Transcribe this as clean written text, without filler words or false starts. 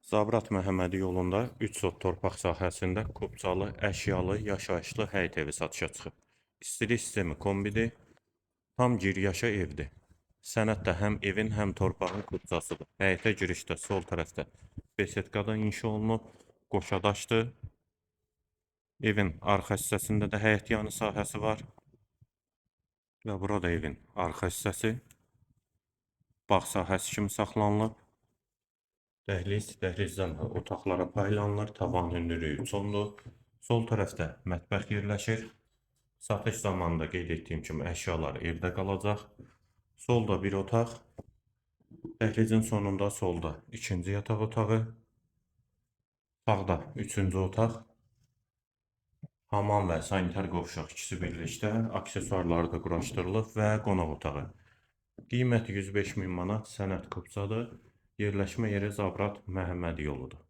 Zabrat Məhəmmədi yolunda 3 sot torpaq sahəsində Qubcalı, əşyalı, yaşayışlı həyət evi satışa çıxıb. İstilik sistemi kombidir, tam giryaşa evdir. Sənəddə həm evin, həm torpağın Qubcasıdır. Həyətə girişdə sol tərəfdə besetkada inşa olunub, qoşadaşdır. Evin arxa hissəsində də həyət yanı sahəsi var. Və burada evin arxa hissəsi bağ sahəsi kimi saxlanılıb. Dəhlizdən otaqlara paylanılır, tavan hündürlüyü 3 ondur. Sol tərəfdə mətbəx yerləşir. Satış zamanında qeyd etdiyim kimi əşyalar evdə qalacaq. Solda bir otaq, dəhlizin sonunda solda ikinci yataq otağı, sağda üçüncü otaq, hamam və sanitar qovşaq ikisi birlikdə, aksesuarları da quraşdırılıb və qonaq otağı. Qiyməti 105 min manat, sənəd Qubcadır. Yerləşmə yeri Zabrat Məhəmmədi yoludur.